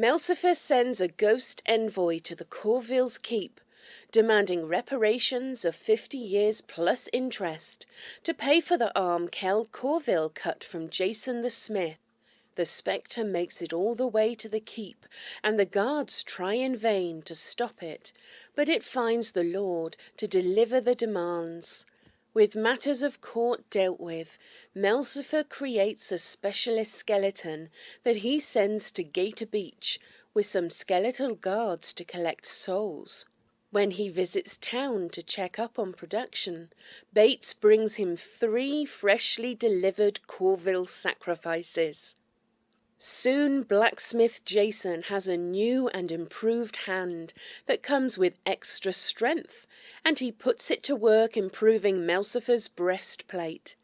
Melcifer sends a ghost envoy to the Corville's keep, demanding reparations of 50 years plus interest to pay for the arm Kel Corville cut from Jason the Smith. The spectre makes it all the way to the keep, and the guards try in vain to stop it, but it finds the Lord to deliver the demands. With matters of court dealt with, Melcifer creates a specialist skeleton that he sends to Gator Beach with some skeletal guards to collect souls. When he visits town to check up on production, Bates brings him 3 freshly delivered Corville sacrifices. Soon blacksmith Jason has a new and improved hand that comes with extra strength, and he puts it to work improving Melcifer's breastplate.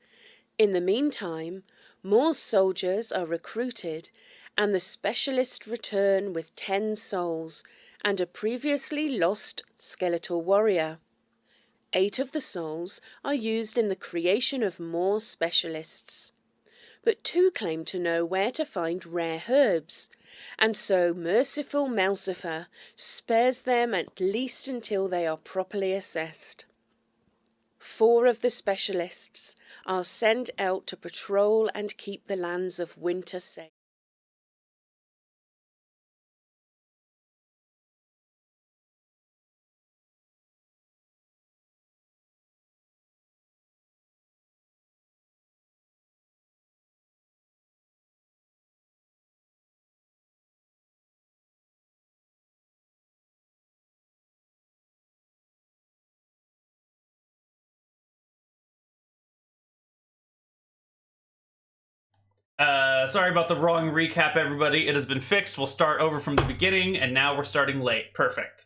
In the meantime, more soldiers are recruited, and the specialists return with 10 souls and a previously lost skeletal warrior. 8 of the souls are used in the creation of more specialists. But 2 claim to know where to find rare herbs, and so merciful Melcifer spares them at least until they are properly assessed. 4 of the specialists are sent out to patrol and keep the lands of winter safe. Sorry about the wrong recap, everybody. It has been fixed. We'll start over from the beginning, and now we're starting late. Perfect.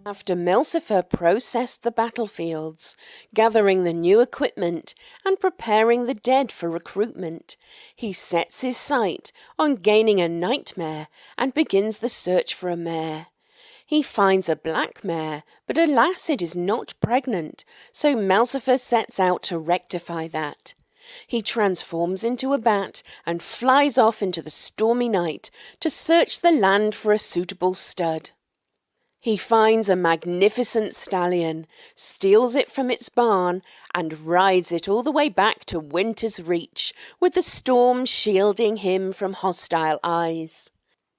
After Melcifer processed the battlefields, gathering the new equipment and preparing the dead for recruitment, he sets his sight on gaining a nightmare and begins the search for a mare. He finds a black mare, but alas, it is not pregnant, so Melcifer sets out to rectify that. He transforms into a bat and flies off into the stormy night to search the land for a suitable stud. He finds a magnificent stallion, steals it from its barn, and rides it all the way back to Winter's Reach, with the storm shielding him from hostile eyes.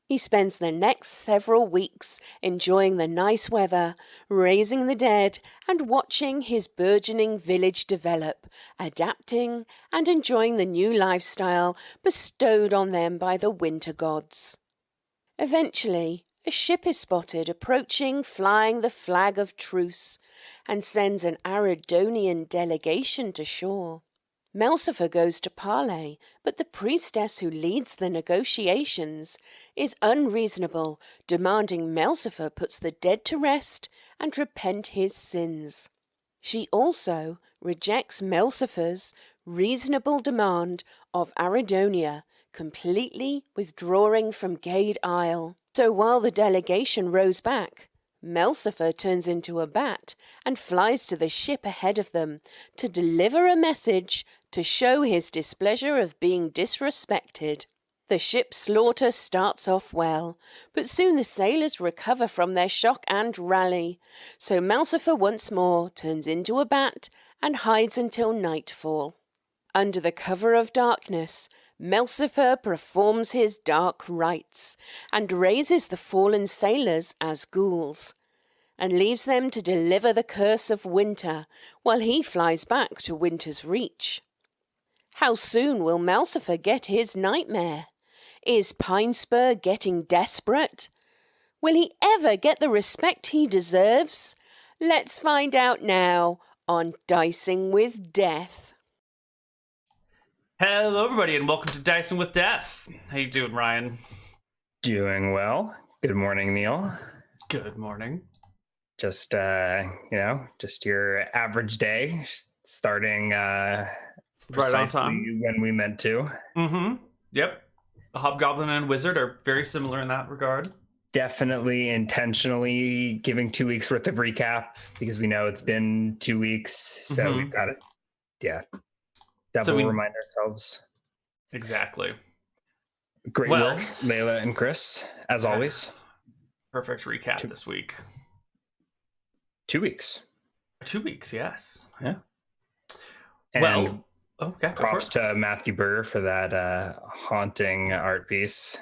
He spends the next several weeks enjoying the nice weather, raising the dead, and watching his burgeoning village develop, adapting and enjoying the new lifestyle bestowed on them by the winter gods. Eventually, a ship is spotted approaching, flying the flag of truce, and sends an Aridonian delegation to shore. Melcifer goes to parley, but the priestess who leads the negotiations is unreasonable, demanding Melcifer puts the dead to rest and repent his sins. She also rejects Melcifer's reasonable demand of Aridonia, completely withdrawing from Gade Isle. So while the delegation rows back, Melcifer turns into a bat and flies to the ship ahead of them to deliver a message to show his displeasure of being disrespected. The ship's slaughter starts off well, but soon the sailors recover from their shock and rally. So Melcifer once more turns into a bat and hides until nightfall. Under the cover of darkness, Melcifer performs his dark rites and raises the fallen sailors as ghouls, and leaves them to deliver the curse of winter while he flies back to Winter's Reach. How soon will Melcifer get his nightmare? Is Pinespur getting desperate? Will he ever get the respect he deserves? Let's find out now on Dicing with Death. Hello, everybody, and welcome to Dicing with Death. How you doing, Ryan? Doing well. Good morning, Neal. Good morning. Just just your average day, starting Right on precisely time. when we meant to. Yep. The hobgoblin and wizard are very similar in that regard. Definitely intentionally giving 2 weeks worth of recap because we know it's been 2 weeks, so we've got to double remind ourselves. Exactly. Great work, Layla and Chris, as always. Perfect recap this week. 2 weeks. 2 weeks, yes. Yeah. And props to Matthew Berger for that haunting art piece.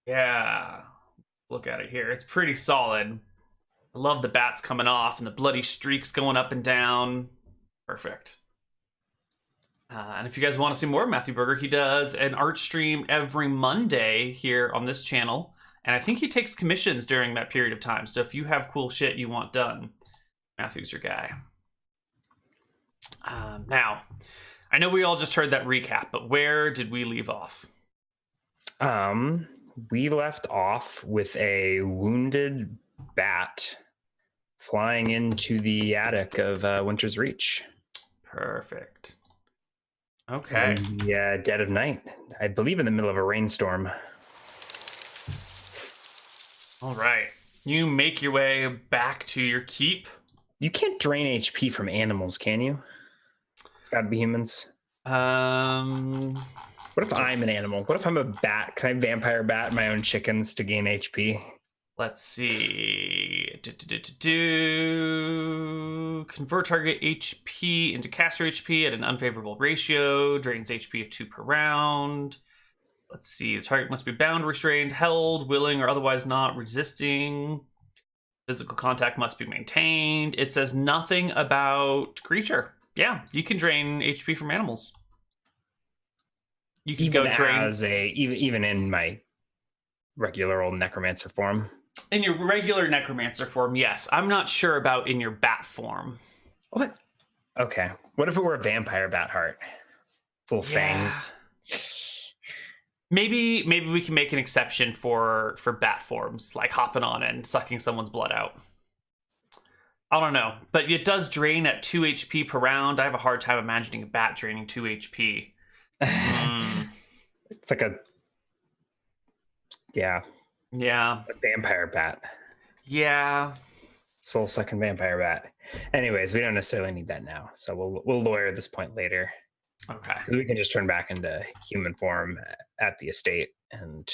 Yeah. Look at it here. It's pretty solid. I love the bats coming off and the bloody streaks going up and down. Perfect. And if you guys want to see more of Matthew Berger, he does an art stream every Monday here on this channel. And I think he takes commissions during that period of time. So if you have cool shit you want done, Matthew's your guy. Now, I know we all just heard that recap, but where did we leave off? We left off with a wounded bat flying into the attic of Winter's Reach. Perfect. Okay. In the dead of night, I believe in the middle of a rainstorm. All right. You make your way back to your keep. You can't drain HP from animals, can you? It's got to be humans. What if I'm an animal? What if I'm a bat? Can I vampire bat my own chickens to gain HP? Let's see. Convert target HP into caster HP at an unfavorable ratio. Drains HP of 2 per round. Let's see. The target must be bound, restrained, held, willing, or otherwise not resisting. Physical contact must be maintained. It says nothing about creature. Yeah, you can drain HP from animals. You can even go drain as even in my regular old necromancer form. In your regular necromancer form, yes. I'm not sure about in your bat form. What? Okay. What if it were a vampire bat heart? Little fangs. Maybe we can make an exception for bat forms, like hopping on and sucking someone's blood out. I don't know, but it does drain at 2 HP per round. I have a hard time imagining a bat draining 2 HP. It's like a vampire bat. Yeah. Soul sucking vampire bat. Anyways, we don't necessarily need that now, so we'll lawyer this point later. Okay. Because we can just turn back into human form at the estate and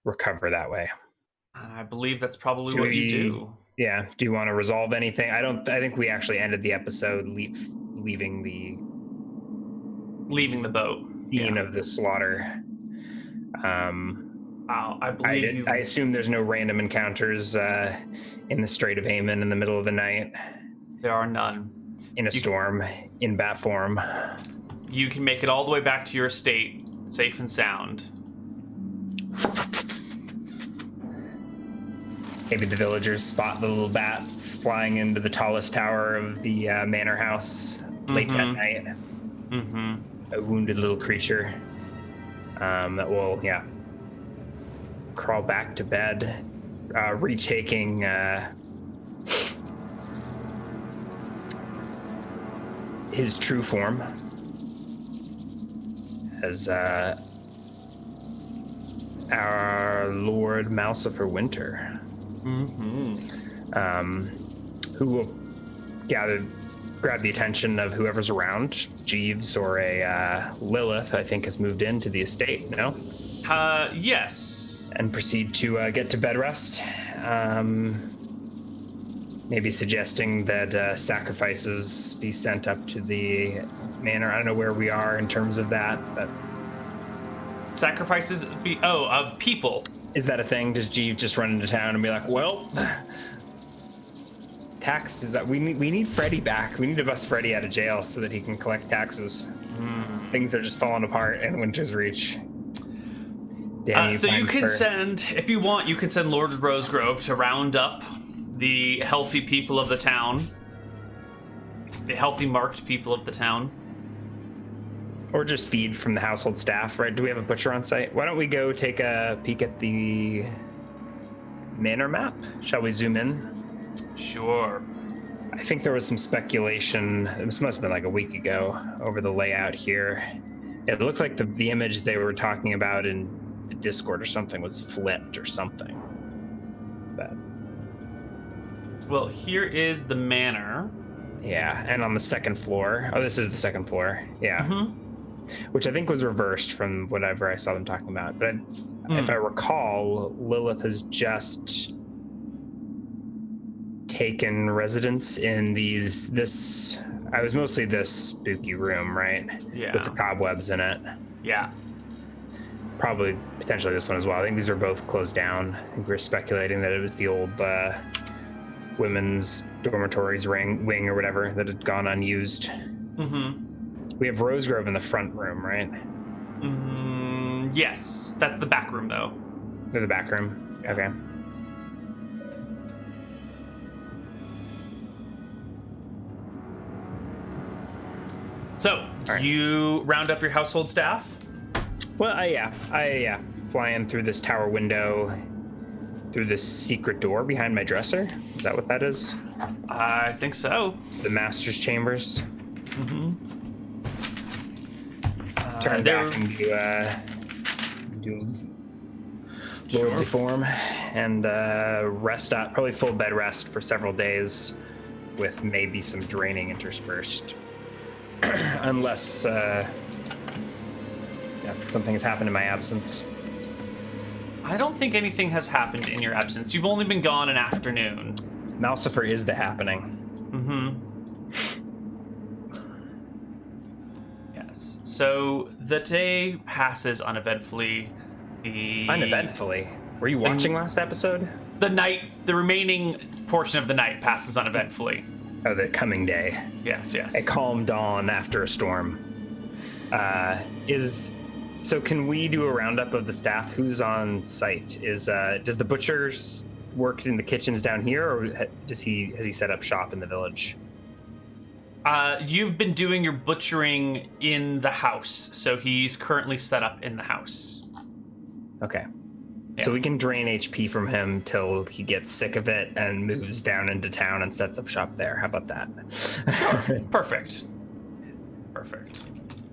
recover that way. I believe that's probably what you do. Yeah. Do you want to resolve anything? I think we actually ended the episode leaving the boat. Scene of the slaughter. I assume there's no random encounters in the Strait of Haman in the middle of the night. There are none. In a storm, in bat form. You can make it all the way back to your estate, safe and sound. Maybe the villagers spot the little bat flying into the tallest tower of the manor house late that night. A wounded little creature that will, crawl back to bed, retaking his true form as our Lord Malsifer Winter, who will grab the attention of whoever's around. Jeeves or a Lilith, I think, has moved into the estate, no? Yes. And proceed to get to bed rest. Maybe suggesting that sacrifices be sent up to the manor. I don't know where we are in terms of that, but... Sacrifices of people. Is that a thing? Does Jeeves just run into town and be like, well... taxes, that we need Freddy back. We need to bust Freddy out of jail so that he can collect taxes. Things are just falling apart in Winter's Reach. So you can send, if you want, you can send Lord Rosegrove to round up the healthy people of the town, the healthy marked people of the town. Or just feed from the household staff, right? Do we have a butcher on site? Why don't we go take a peek at the manor map? Shall we zoom in? Sure. I think there was some speculation, this must have been like a week ago, over the layout here. It looked like the image they were talking about in the Discord or something was flipped or something. But Well, here is the manor. yeah, and on the second floor. Oh, this is the second floor. Yeah. Which I think was reversed from whatever I saw them talking about. But if I recall, Lilith has just taken residence in this I was mostly this spooky room, right? Yeah. With the cobwebs in it. Yeah. Probably potentially this one as well. I think these are both closed down. I think we're speculating that it was the old women's dormitories wing or whatever that had gone unused. We have Rosegrove in the front room, right? Yes, that's the back room though. Or the back room. Okay. So, you round up your household staff? Well, I fly in through this tower window, through this secret door behind my dresser. Is that what that is? I think so. The master's chambers. Turn back and do lordly form and rest up. Probably full bed rest for several days, with maybe some draining interspersed. Unless something has happened in my absence. I don't think anything has happened in your absence. You've only been gone an afternoon. Malcifer is the happening. Yes. So the day passes uneventfully. Uneventfully? Were you watching last episode? The remaining portion of the night passes uneventfully. Oh, the coming day. Yes. A calm dawn after a storm. So can we do a roundup of the staff? Who's on site? Does the butcher's work in the kitchens down here, or has he set up shop in the village? You've been doing your butchering in the house, so he's currently set up in the house. Okay. Yeah. So we can drain HP from him till he gets sick of it and moves down into town and sets up shop there. How about that? Perfect.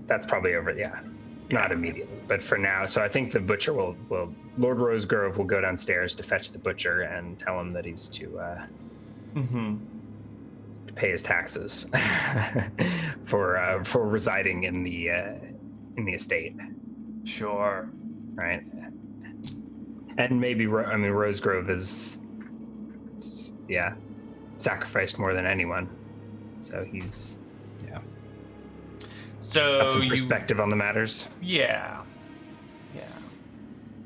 That's probably over, yeah. Not immediately, but for now. So I think the butcher will Lord Rosegrove will go downstairs to fetch the butcher and tell him that he's to pay his taxes for residing in the estate. Sure. Right. And maybe Rosegrove is sacrificed more than anyone, so he's So got some perspective on the matters. Yeah.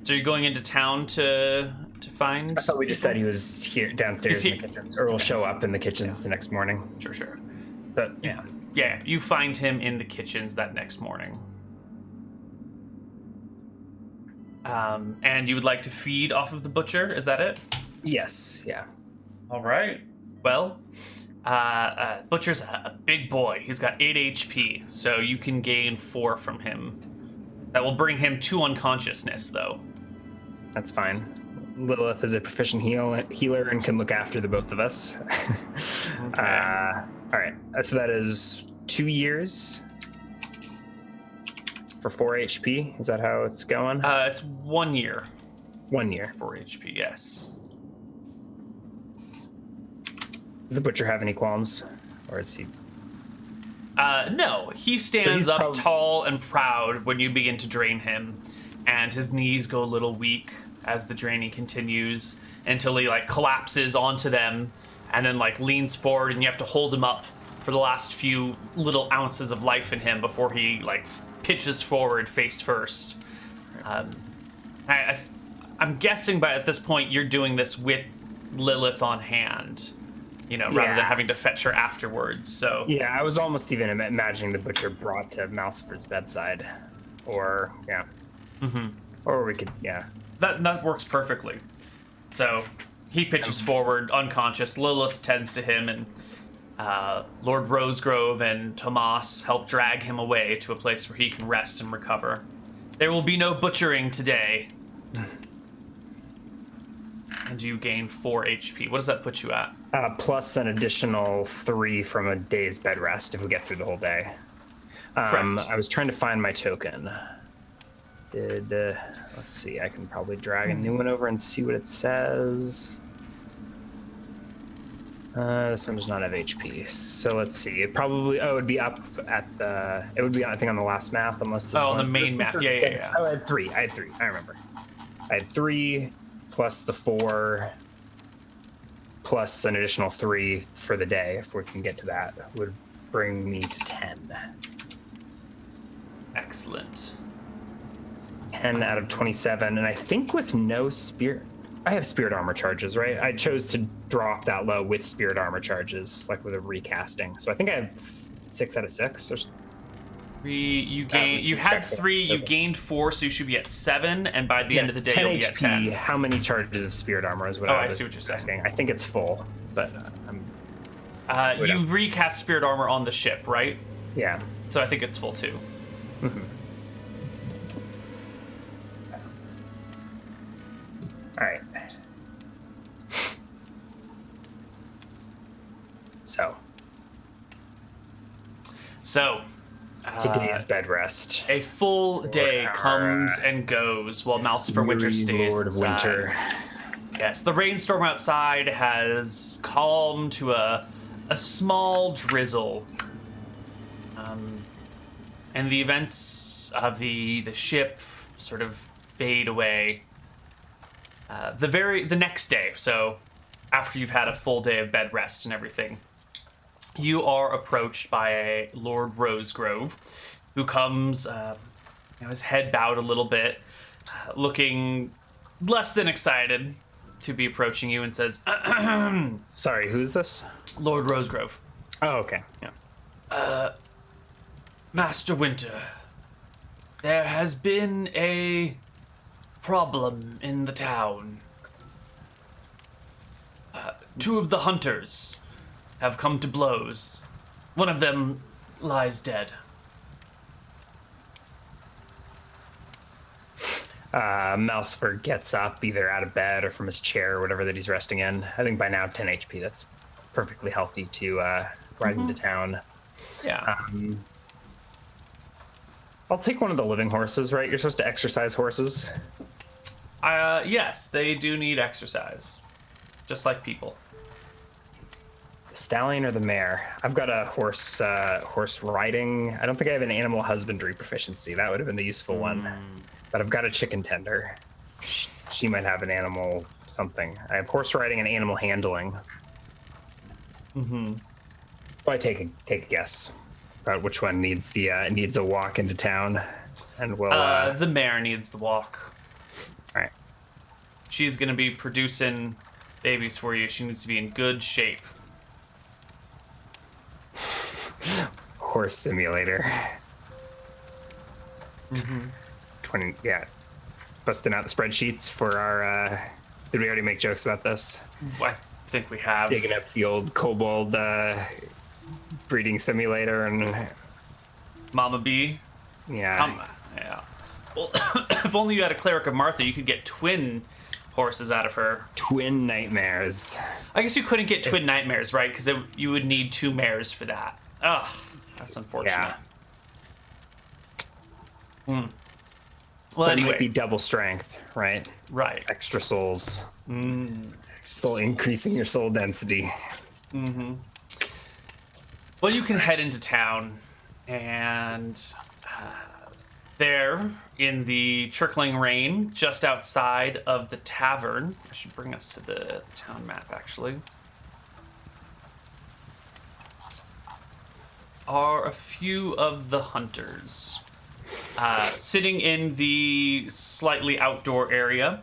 So you're going into town to find? I thought we just said he was here downstairs He's in the kitchens, or will show up in the kitchens the next morning. Sure. So Yeah, you find him in the kitchens that next morning. And you would like to feed off of the butcher, is that it? Yes, yeah. All right. Well, Butcher's a big boy. He's got 8 HP, so you can gain 4 from him. That will bring him to unconsciousness, though. That's fine. Lilith is a proficient healer and can look after the both of us. Okay. All right. So that is 2 years for 4 HP. Is that how it's going? It's 1 year. 1 year. 4 HP, yes. Does the butcher have any qualms, or is he? No, he stands up tall and proud when you begin to drain him, and his knees go a little weak as the draining continues until he collapses onto them, and then leans forward, and you have to hold him up for the last few little ounces of life in him before he pitches forward face first. I'm guessing by at this point you're doing this with Lilith on hand. Rather than having to fetch her afterwards. So yeah, I was almost even imagining the butcher brought to Malcifer's bedside, or or we could that works perfectly. So he pitches forward, unconscious. Lilith tends to him, and Lord Rosegrove and Tomas help drag him away to a place where he can rest and recover. There will be no butchering today. and you gain 4 HP. What does that put you at? Plus an additional 3 from a day's bed rest if we get through the whole day. Correct. I was trying to find my token. Let's see, I can probably drag a new one over and see what it says. This one does not have HP, so let's see. It probably, it would be up at the, it would be, I think, on the last map, unless this on one, the main map. Yeah. Oh, I had 3, I remember. I had 3 plus the 4 plus an additional 3 for the day, if we can get to that, would bring me to 10. Excellent. 10 out of 27, and I think with no spirit, I have spirit armor charges, right? I chose to drop that low with spirit armor charges, like with a recasting. So I think I have 6 out of 6. Or... 3, you had 3, you gained 4, so you should be at 7, and by the end of the day, 10 you'll be at 10. How many charges of spirit armor is what I see what you're saying. asking. I think it's full, but you recast spirit armor on the ship, right? Yeah. So I think it's full too. Mm-hmm. All right. So a day's bed rest. A full day comes and goes while Malcifer Winter stays Lord of inside. Winter. Yes, the rainstorm outside has calmed to a small drizzle. And the events of the ship sort of fade away. The next day, so after you've had a full day of bed rest and everything, you are approached by a Lord Rosegrove, who comes, his head bowed a little bit, looking less than excited to be approaching you, and says, Sorry, who's this? Lord Rosegrove. Oh, okay. Yeah. Master Winter, there has been a problem in the town. 2 of the hunters have come to blows. One of them lies dead. Malcifer gets up either out of bed or from his chair or whatever that he's resting in. I think by now 10 HP. That's perfectly healthy to ride into town. Yeah. I'll take one of the living horses, right? You're supposed to exercise horses. Yes, they do need exercise, just like people. The stallion or the mare? I've got a horse riding. I don't think I have an animal husbandry proficiency. That would have been the useful one. But I've got a chicken tender. She might have an animal something. I have horse riding and animal handling. Mm-hmm. Well, I take a guess about which one needs a walk into town, and we'll. The mare needs the walk. All right. She's gonna be producing babies for you. She needs to be in good shape. Horse simulator. 20. Yeah. Busting out the spreadsheets for our. Did we already make jokes about this? I think we have. Digging up the old kobold breeding simulator and Mama Bee. Yeah. Yeah. Well, if only you had a cleric of Martha, you could get twin horses out of her. Twin nightmares. I guess you couldn't get twin nightmares, right? Because you would need 2 mares for that. Ugh, that's unfortunate. Yeah. Well, anyway. It might be double strength, right? Right. Extra souls. Still increasing your soul density. Mm-hmm. Well, you can head into town, and there, in the trickling rain, just outside of the tavern, I should bring us to the town map, actually, are a few of the hunters. Sitting in the slightly outdoor area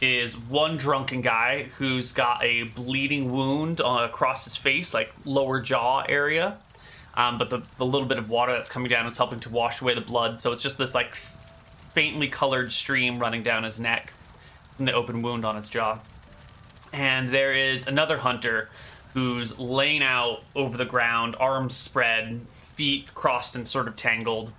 is one drunken guy who's got a bleeding wound across his face, like lower jaw area. But the little bit of water that's coming down is helping to wash away the blood. So it's just this like faintly colored stream running down his neck from the open wound on his jaw. And there is another hunter who's laying out over the ground, arms spread, feet crossed and sort of tangled,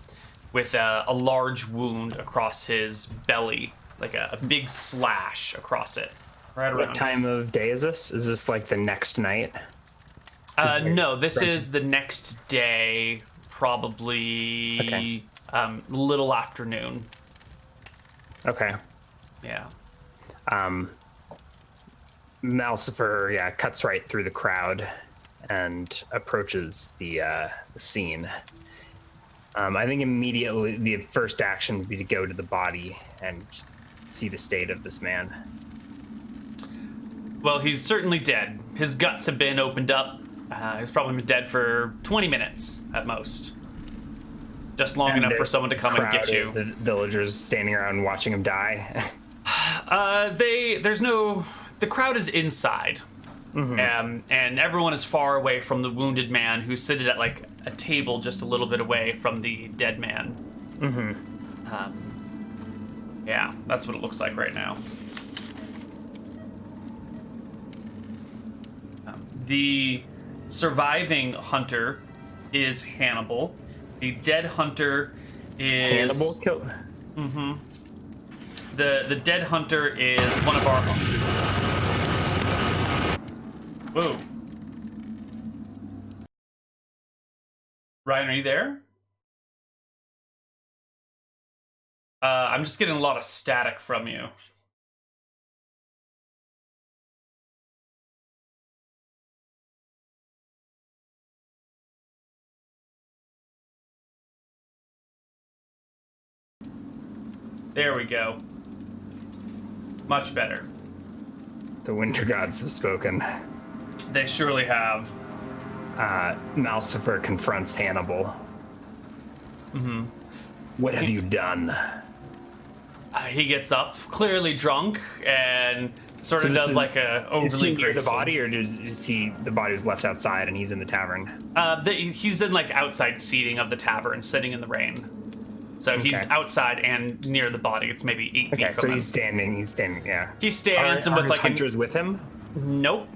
with a large wound across his belly, like a big slash across it. Right around. What time of day is this? Is this like the next night? No, this is the next day, probably little afternoon. Okay. Yeah. Malcifer, cuts right through the crowd and approaches the scene. I think immediately the first action would be to go to the body and see the state of this man. Well, he's certainly dead. His guts have been opened up. He's probably been dead for 20 minutes at most. Just long enough for someone to come and get you. The villagers standing around watching him die. The crowd is inside. And everyone is far away from the wounded man who's seated at like a table just a little bit away from the dead man. Yeah, that's what it looks like right now. The surviving hunter is Hannibal. The dead hunter is Hannibal killed. The dead hunter is one of our. Whoa. Ryan, are you there? I'm just getting a lot of static from you. There we go. Much better. The winter gods have spoken. They surely have. Malcifer confronts Hannibal. What have you done? He gets up, clearly drunk, and sort of does like a overly Is he near the graceful- body, or the body was left outside and he's in the tavern? He's in like outside seating of the tavern, sitting in the rain. So he's outside and near the body. It's maybe 8 feet from so him. he's standing, yeah. He stands and Are with his like hunters with him? Nope,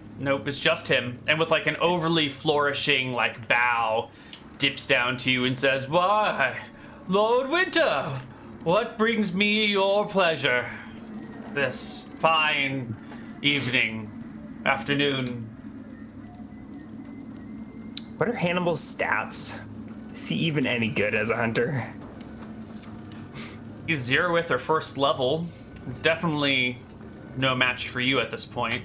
it's just him. And with like an overly flourishing like bow, dips down to you and says, "Why, Lord Winter, what brings me your pleasure this fine afternoon?" What are Hannibal's stats? Is he even any good as a hunter? He's 0 with or first level. It's definitely no match for you at this point.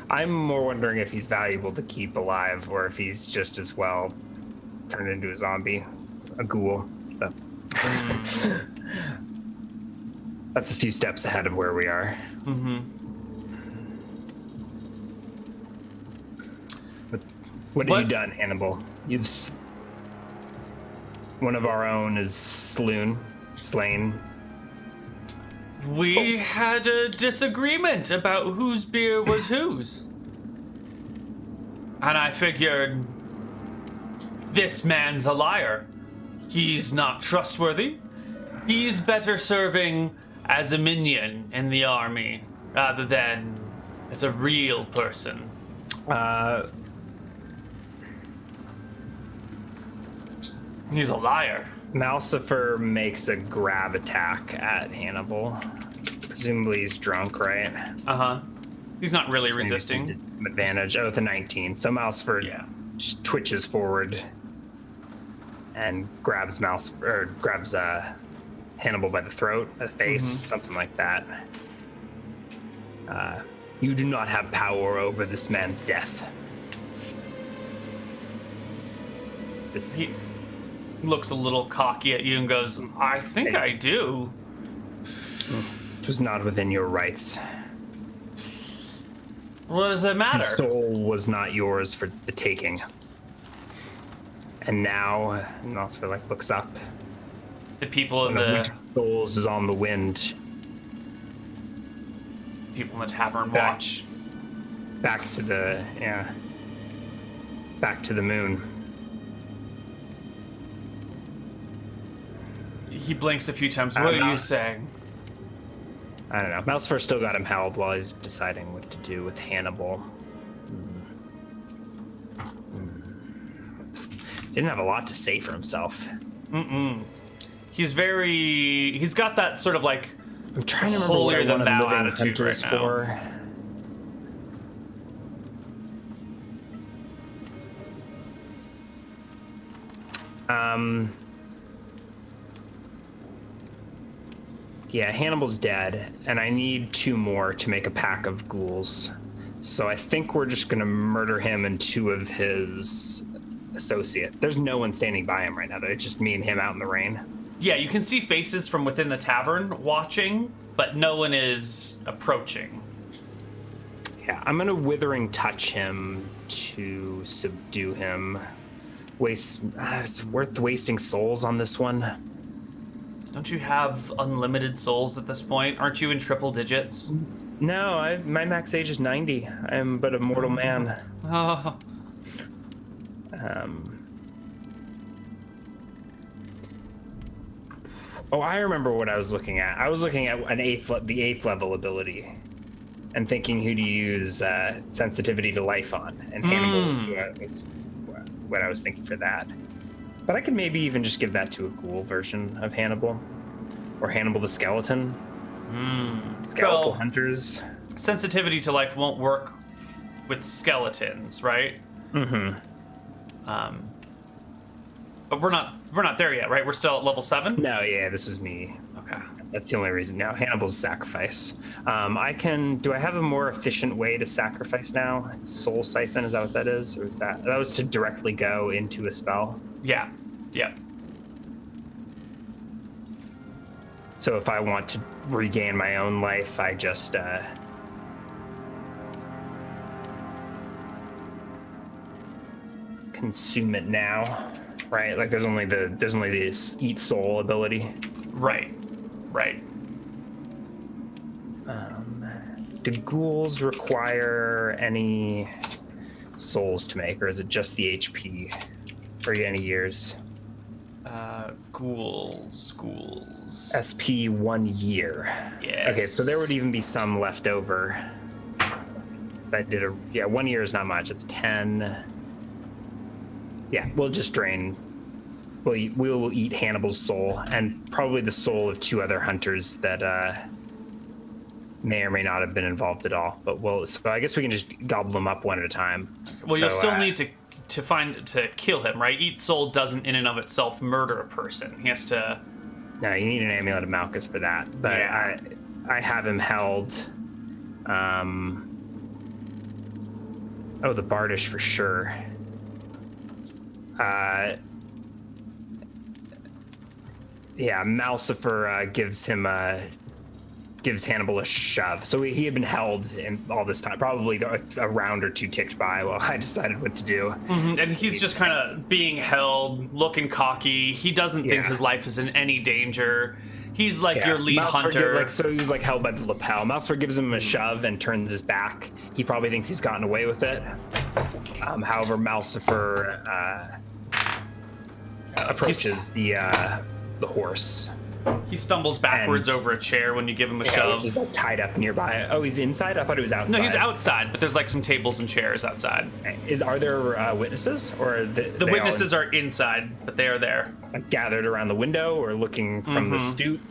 I'm more wondering if he's valuable to keep alive, or if he's just as well turned into a zombie, a ghoul. But that's a few steps ahead of where we are. What have you done, Hannibal? One of our own is slain. We had a disagreement about whose beer was whose. And I figured, this man's a liar. He's not trustworthy. He's better serving as a minion in the army rather than as a real person. He's a liar. Malcifer makes a grab attack at Hannibal. Presumably he's drunk, right? He's not really Maybe resisting. some advantage. Oh, the 19. So Malcifer just twitches forward and grabs Hannibal by the throat, the face, something like that. You do not have power over this man's death. He looks a little cocky at you and goes, "I think I do." It was not within your rights. What does it The matter? soul was not yours for the taking. And now, Malcifer looks up. The people in One of the which souls is on the wind. people in the tavern watch. Back to the moon. He blinks a few times. What are you saying? I don't know. Malcifer still got him held while he's deciding what to do with Hannibal. Didn't have a lot to say for himself. He's got that sort of like I'm trying to remember what I wanted holier-than-thou living attitude hunters right now. for. Yeah, Hannibal's dead, and I need 2 more to make a pack of ghouls. So I think we're just gonna murder him and 2 of his associates. There's no one standing by him right now, though. It's just me and him out in the rain. Yeah, you can see faces from within the tavern watching, but no one is approaching. Yeah, I'm gonna withering touch him to subdue him. It's worth wasting souls on this one. Don't you have unlimited souls at this point? Aren't you in triple digits? No, my max age is 90. I am but a mortal man. Oh. Oh, I remember what I was looking at. I was looking at the 8th level ability, and thinking who to use sensitivity to life on, and Hannibal was what I was thinking for that. But I could maybe even just give that to a ghoul version of Hannibal, or Hannibal the Skeleton. Skeletal hunters. Sensitivity to life won't work with skeletons, right? But we're not there yet, right? We're still at level 7? No, yeah, this is me. Okay. That's the only reason. Now, Hannibal's sacrifice. Do I have a more efficient way to sacrifice now? Soul Siphon, is that what that is? Or is that was to directly go into a spell? Yeah. So if I want to regain my own life, I just consume it now, right? Like there's only the eat soul ability. Right. Do ghouls require any souls to make, or is it just the HP for any years? Ghouls. SP 1 year. Yes. Okay, so there would even be some left over. That did 1 year is not much. It's 10. Yeah, we'll just drain. We'll eat Hannibal's soul, and probably the soul of 2 other hunters that may or may not have been involved at all. But so I guess we can just gobble them up one at a time. Well, you'll still need to kill him, right? Eat soul doesn't in and of itself murder a person. He has to. No, you need an amulet of Malchus for that. But yeah. I have him held. The Bardish for sure. Malcifer gives Hannibal a shove. So he had been held in all this time. Probably a round or 2 ticked by while I decided what to do. And he's just kind of being held, looking cocky. He doesn't think his life is in any danger. He's like your lead hunter. So he's like held by the lapel. Malcifer gives him a shove and turns his back. He probably thinks he's gotten away with it. However, Malcifer approaches the horse. He stumbles backwards over a chair when you give him a shove. Which is like tied up nearby. Oh, he's inside? I thought he was outside. No, he's outside, but there's like some tables and chairs outside. Are there witnesses? Or the witnesses are inside, but they are there. Gathered around the window or looking from the stoop?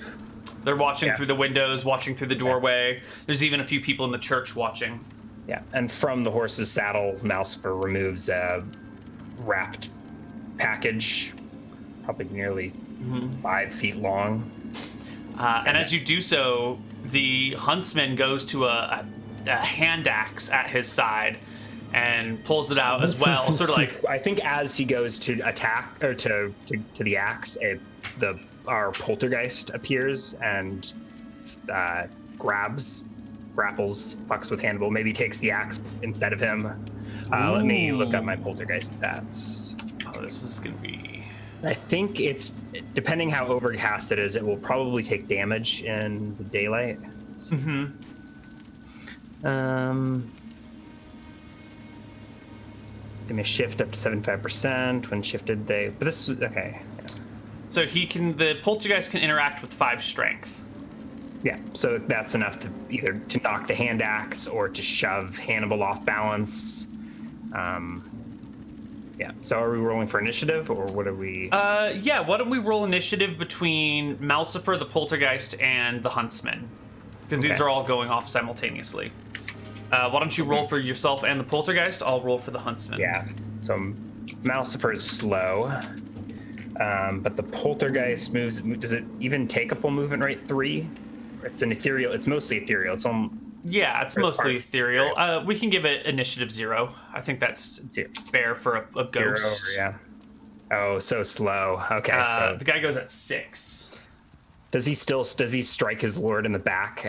They're watching through the windows, watching through the doorway. There's even a few people in the church watching. Yeah, and from the horse's saddle, Malcifer removes a wrapped package, probably nearly 5 feet long. And as you do so, the huntsman goes to a hand axe at his side and pulls it out as well, sort of like. I think as he goes to attack or to the axe, our poltergeist appears and grapples, fucks with Hannibal. Maybe takes the axe instead of him. Let me look up my poltergeist stats. Oh, this is gonna be. I think it's, depending how overcast it is, it will probably take damage in the daylight. They may shift up to 75%. When shifted, but this is, okay. Yeah. So the poltergeist can interact with 5 strength. Yeah, so that's enough to either to knock the hand axe or to shove Hannibal off balance. Yeah. So are we rolling for initiative, or what are we? Yeah, why don't we roll initiative between Malcifer, the Poltergeist, and the Huntsman? Because these Okay. are all going off simultaneously. Why don't you roll for yourself and the Poltergeist? I'll roll for the Huntsman. Yeah. So Malcifer is slow, but the Poltergeist moves. Does it even take a full movement rate? 3? It's an ethereal. It's mostly ethereal. It's on. Yeah, it's mostly ethereal. We can give it initiative 0. I think that's fair for a ghost. 0, yeah. Oh, so slow. Okay, so the guy goes at 6. does he strike his lord in the back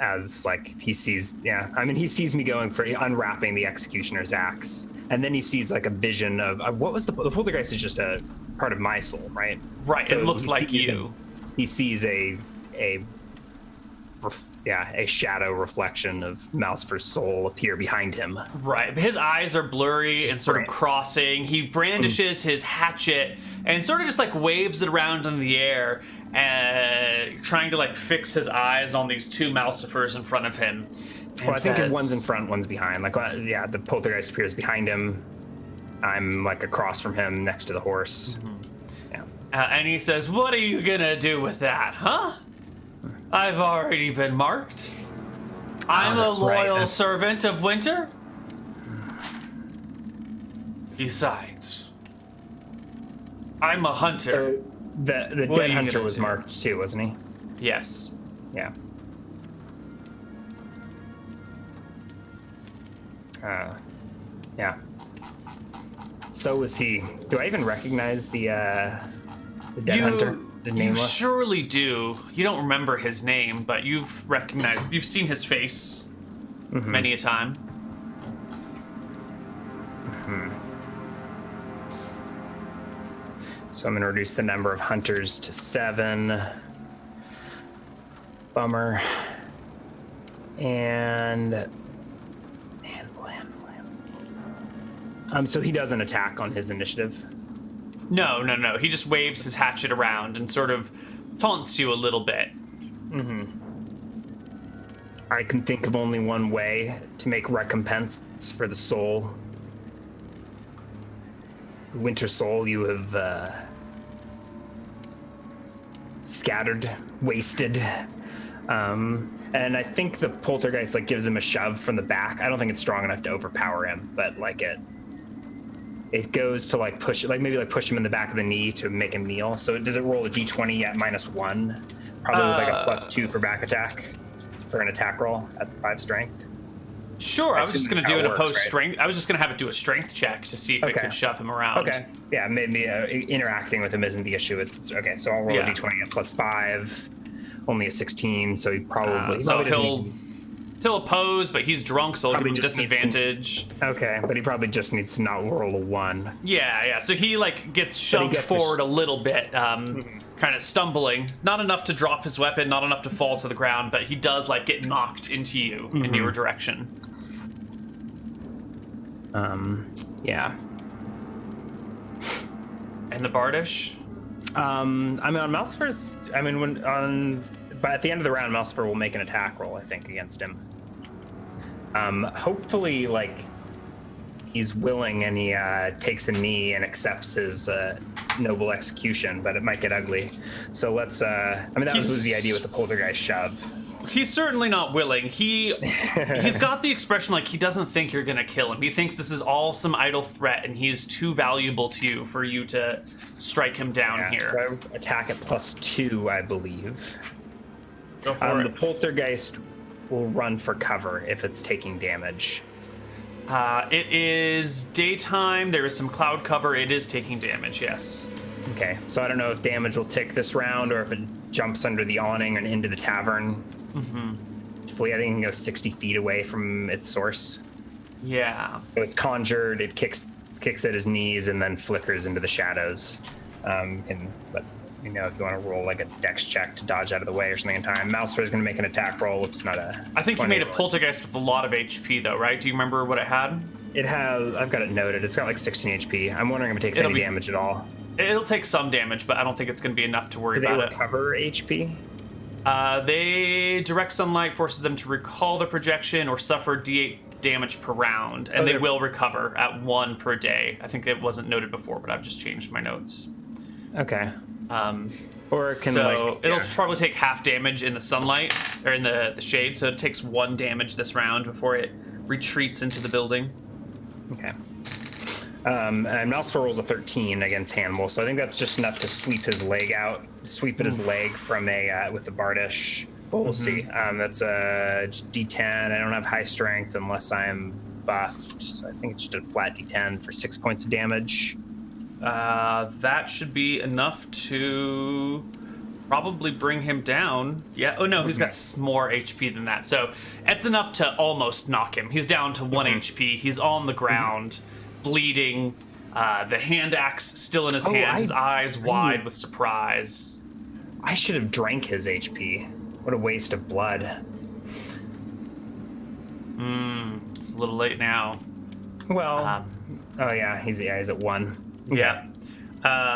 as like he sees? Yeah, I mean he sees me going for unwrapping the executioner's axe, and then he sees like a vision of what was the poltergeist is just a part of my soul, right? Right. So it looks like you. He sees a shadow reflection of Malcifer's soul appear behind him. Right. His eyes are blurry and sort of crossing. He brandishes his hatchet and sort of just like waves it around in the air, trying to like fix his eyes on these 2 Malcifers in front of him. Well, I think one's in front, one's behind. Like, yeah, the poltergeist appears behind him. I'm like across from him, next to the horse. Mm-hmm. Yeah. And he says, "What are you gonna do with that, huh? I've already been marked. I'm a loyal servant of Winter. Besides, I'm a hunter." So the dead hunter was marked too, wasn't he? Yes. Yeah. Yeah. So was he. Do I even recognize the dead hunter? The nameless? You surely do. You don't remember his name, but you've seen his face many a time. So I'm going to reduce the number of hunters to 7. Bummer. And so he doesn't attack on his initiative. No. He just waves his hatchet around and sort of taunts you a little bit. Mm-hmm. I can think of only one way to make recompense for the soul. Winter soul you have scattered, wasted. And I think the poltergeist like gives him a shove from the back. I don't think it's strong enough to overpower him, but like it goes to like push, like maybe like push him in the back of the knee to make him kneel. So does it roll a d20 at -1? Probably with like a +2 for back attack for an attack roll at 5 strength. Sure, I was just going to do an opposed strength. I was just going to have it do a strength check to see if it could shove him around. Okay. Yeah, maybe interacting with him isn't the issue. It's okay. So I'll roll a d20 at +5. Only a 16, so he probably he'll oppose, but he's drunk, so he'll give him disadvantage. Okay, but he probably just needs to not roll a 1. Yeah. So he like gets shoved forward a little bit, kind of stumbling. Not enough to drop his weapon, not enough to fall to the ground, but he does like get knocked into you in your direction. Yeah. And the Bardish? I mean, on Malcifer's. I mean, but at the end of the round, Malcifer will make an attack roll, I think, against him. Hopefully, like he's willing and he takes a knee and accepts his noble execution, but it might get ugly. So let's. I mean, that was the idea with the poltergeist shove. He's certainly not willing. He's got the expression like he doesn't think you're gonna kill him. He thinks this is all some idle threat, and he's too valuable to you for you to strike him down here. So I attack at +2, I believe. Go for it. The poltergeist will run for cover if it's taking damage. It is daytime. There is some cloud cover. It is taking damage. Yes. Okay, so I don't know if damage will tick this round or if it jumps under the awning and into the tavern. Hopefully, I think it can go 60 feet away from its source. Yeah. So it's conjured. It kicks at his knees and then flickers into the shadows. You can let me know if you want to roll like a dex check to dodge out of the way or something in time. Malcifer is going to make an attack roll. It's not a. I think you made a poltergeist with a lot of HP, though, right? Do you remember what it had? It has. I've got it noted. It's got like 16 HP. I'm wondering if it takes any damage at all. It'll take some damage, but I don't think it's going to be enough to worry about it. Do they recover HP? They direct sunlight forces them to recall the projection or suffer D8 damage per round, and they will recover at 1 per day. I think it wasn't noted before, but I've just changed my notes. Okay. Or it can it'll probably take half damage in the sunlight or in the shade, so it takes 1 damage this round before it retreats into the building. Okay. And Malsfor rolls a 13 against Hannibal, so I think that's just enough to sweep his leg out, sweep at his leg from with the Bardish. But we'll see. That's a just D10. I don't have high strength unless I'm buffed, so I think it's just a flat D10 for 6 points of damage. That should be enough to probably bring him down. Yeah. Oh no, he's got more HP than that. So it's enough to almost knock him. He's down to 1 HP. He's on the ground, bleeding. The hand axe still in his hand. His eyes wide with surprise. I should have drank his HP. What a waste of blood. It's a little late now. Well, he's at 1. Yeah.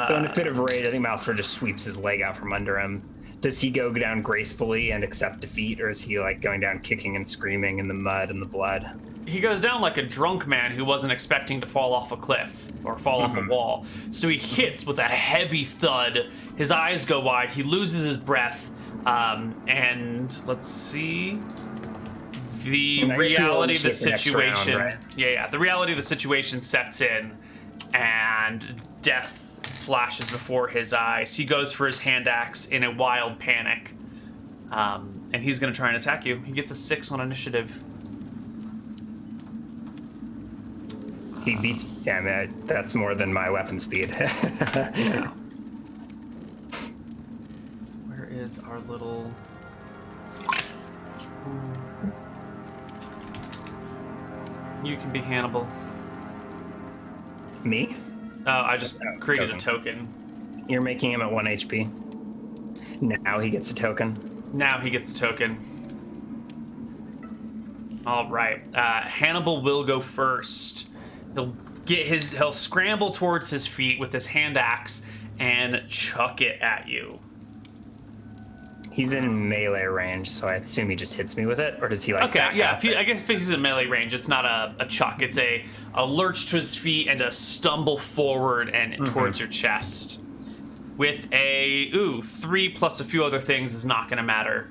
So in a fit of rage, I think Malsfor just sweeps his leg out from under him. Does he go down gracefully and accept defeat, or is he like going down kicking and screaming in the mud and the blood? He goes down like a drunk man who wasn't expecting to fall off a cliff or fall off a wall. So he hits with a heavy thud. His eyes go wide. He loses his breath. And let's see. The reality of the situation. Round, right? The reality of the situation sets in, and death flashes before his eyes. He goes for his hand axe in a wild panic, and he's going to try and attack you. He gets a 6 on initiative. He beats. Damn it! That's more than my weapon speed. Yeah. Where is our little? You can be Hannibal. Me? Oh, I just created a token. You're making him at 1 HP. Now he gets a token. Now he gets a token. All right. Hannibal will go first. He'll scramble towards his feet with his hand axe and chuck it at you. He's in melee range, so I assume he just hits me with it, or does he like? Okay, yeah. I guess if he's in melee range, it's not a chuck. It's a lurch to his feet and a stumble forward and towards your chest. With a 3 plus a few other things is not going to matter.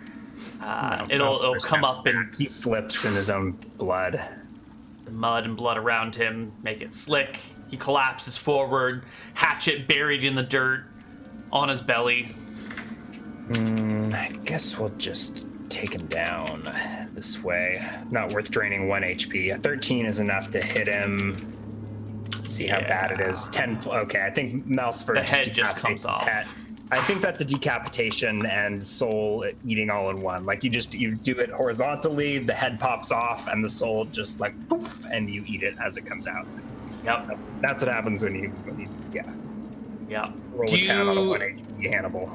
It'll come up and he slips in his own blood. The mud and blood around him make it slick. He collapses forward, hatchet buried in the dirt on his belly. I guess we'll just take him down this way. Not worth draining 1 HP. A 13 is enough to hit him. Let's see how bad it is. 10. Okay, I think Malsfor the head just comes off. Head. I think that's a decapitation and soul eating all in one. Like you do it horizontally, the head pops off, and the soul just like poof, and you eat it as it comes out. Yep. That's what happens when you roll a 10 on a 1 HP Hannibal.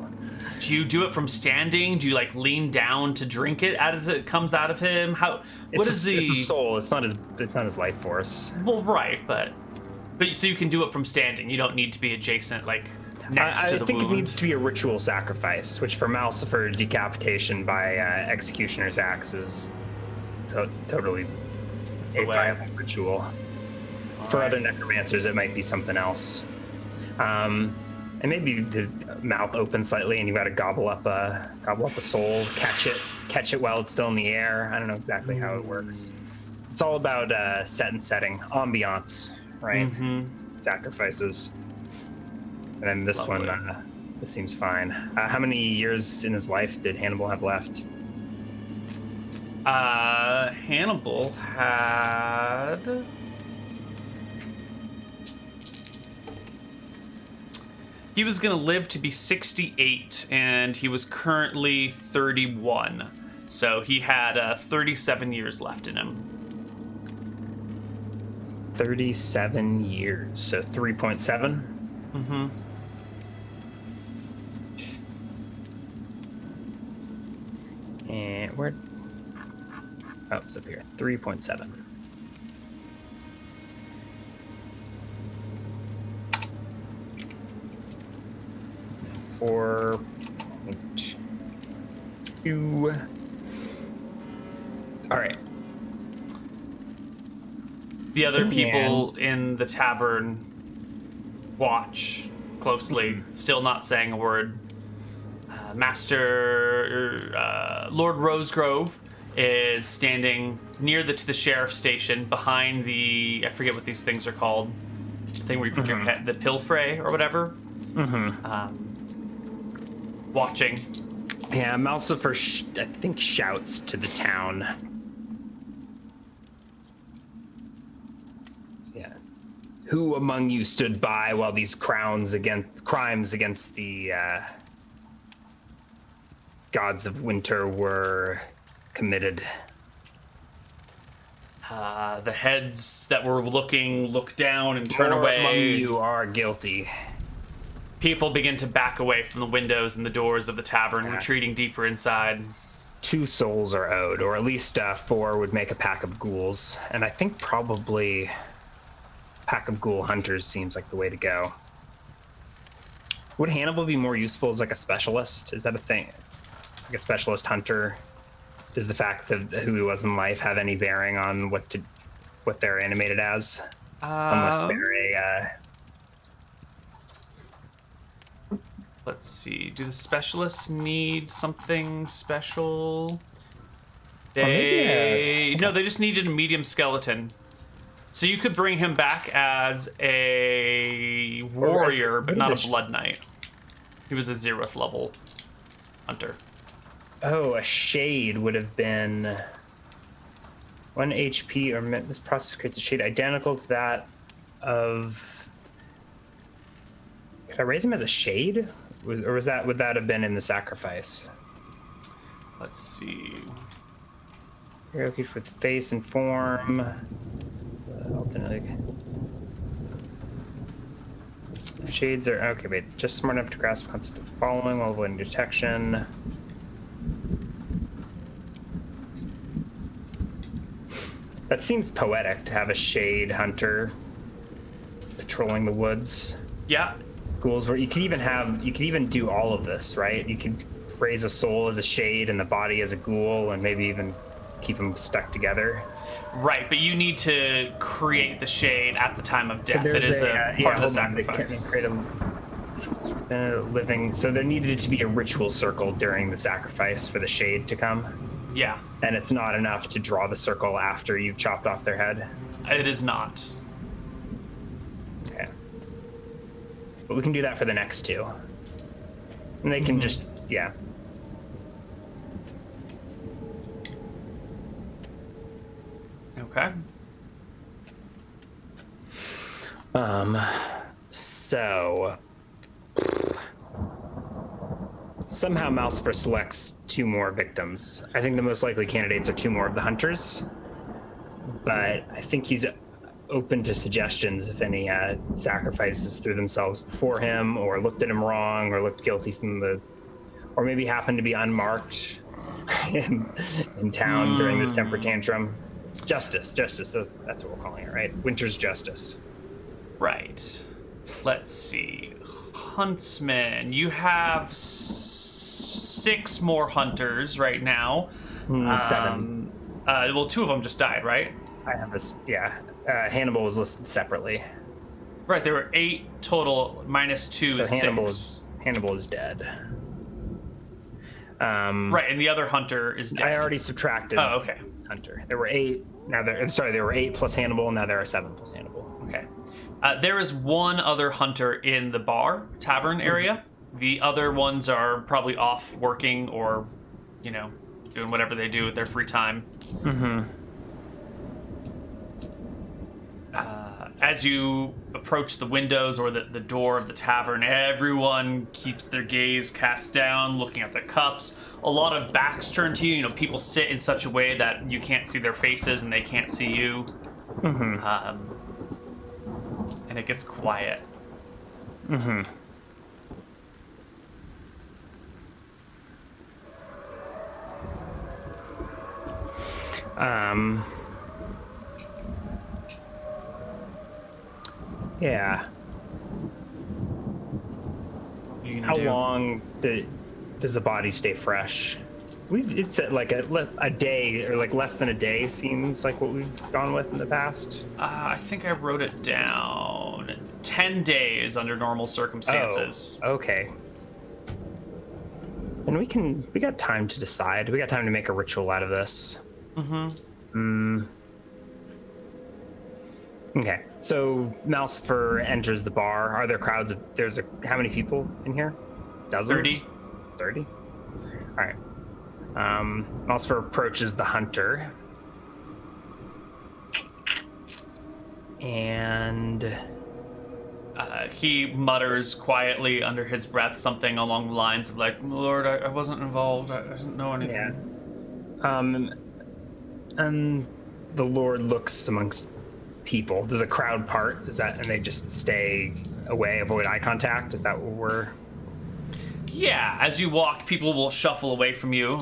Do you do it from standing? Do you like lean down to drink it as it comes out of him? It's the soul? It's not his life force. Well, right, but so you can do it from standing. You don't need to be adjacent, like next to the wound. I think it needs to be a ritual sacrifice, which for Malsfor, decapitation by executioner's axe is totally a viable ritual. For other necromancers, it might be something else. And maybe his mouth opens slightly, and you've got to gobble up a soul, catch it while it's still in the air. I don't know exactly how it works. It's all about set and setting, ambiance, right? Sacrifices. And then this one, this seems fine. How many years in his life did Hannibal have left? Hannibal had. He was going to live to be 68, and he was currently 31. So he had 37 years left in him. 37 years, so 3.7? And where? Oh, it's up here. 3.7. Four. 2. All right. The other people in the tavern watch closely, still not saying a word. Lord Rosegrove is standing near to the sheriff's station behind the, I forget what these things are called, the thing where you put your head, the pilfrey or whatever. Watching. Yeah, Malcifer, I think, shouts to the town. Yeah. Who among you stood by while these crimes against the gods of winter were committed? The heads that were look down and turn More away. among you are guilty. People begin to back away from the windows and the doors of the tavern, retreating deeper inside. 2 souls are owed, or at least 4 would make a pack of ghouls. And I think probably a pack of ghoul hunters seems like the way to go. Would Hannibal be more useful as like a specialist? Is that a thing? Like a specialist hunter? Does the fact of who he was in life have any bearing on what they're animated as? Unless they're a... Let's see. Do the specialists need something special? They no, they just needed a medium skeleton. So you could bring him back as a warrior, but not a blood knight. He was a 0th level hunter. Oh, a shade would have been 1 HP, or this process creates a shade identical to that of... Could I raise him as a shade? Would that have been in the sacrifice? Let's see. You're looking for the face and form. Alternately. Shades are okay. Wait, just smart enough to grasp the concept of following while avoiding detection. That seems poetic to have a shade hunter patrolling the woods. Yeah. Ghouls, where you could even do all of this, right? You could raise a soul as a shade and the body as a ghoul, and maybe even keep them stuck together. Right, but you need to create the shade at the time of death. It is a part of the sacrifice. Create a living. So there needed to be a ritual circle during the sacrifice for the shade to come. Yeah. And it's not enough to draw the circle after you've chopped off their head. It is not. Okay. But we can do that for the next 2. And they can just, yeah. Okay. So somehow Malcifer selects 2 more victims. I think the most likely candidates are 2 more of the hunters, but I think he's open to suggestions if any sacrifices threw themselves before him, or looked at him wrong, or looked guilty or maybe happened to be unmarked in town during this temper tantrum. Justice, that's what we're calling it, right? Winter's justice. Right. Let's see. Huntsman. You have 6 more hunters right now. 7. Well, 2 of them just died, right? I have this, yeah. Hannibal was listed separately. Right, there were 8 total, minus 2 So is 6. Hannibal is dead. Right, and the other hunter is dead. I already subtracted. Oh, okay. Hunter. There were 8. There were 8 plus Hannibal. Now there are 7 plus Hannibal. Okay. There is 1 other hunter in the tavern area. The other ones are probably off working or, doing whatever they do with their free time. As you approach the windows or the door of the tavern, everyone keeps their gaze cast down, looking at their cups. A lot of backs turned to you. People sit in such a way that you can't see their faces and they can't see you. And it gets quiet. Yeah. How long does the body stay fresh? It's like a day or like less than a day seems like what we've gone with in the past. I think I wrote it down. 10 days under normal circumstances. Oh, okay. And we got time to decide. We got time to make a ritual out of this. Okay, so Malcifer enters the bar. Are there crowds of, how many people in here? Dozens? 30? All right. Malcifer approaches the hunter. And he mutters quietly under his breath something along the lines of like, Lord, I wasn't involved. I didn't know anything. Yeah. And the Lord looks amongst people. Does a crowd part? And they just stay away, avoid eye contact? Is that what we're... Yeah, as you walk, people will shuffle away from you,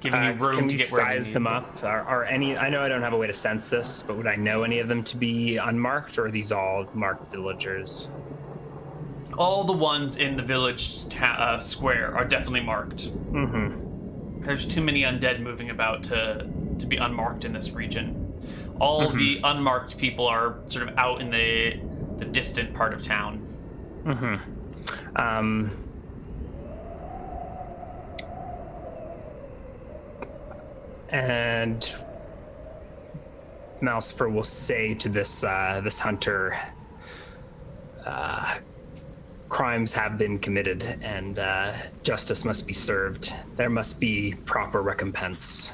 giving you room to get where you need. Size them up? Are any? I know I don't have a way to sense this, but would I know any of them to be unmarked, or are these all marked villagers? All the ones in the village square are definitely marked. Mm-hmm. There's too many undead moving about to be unmarked in this region. All the unmarked people are sort of out in the distant part of town. And Malcifer will say to this hunter, crimes have been committed and justice must be served. There must be proper recompense.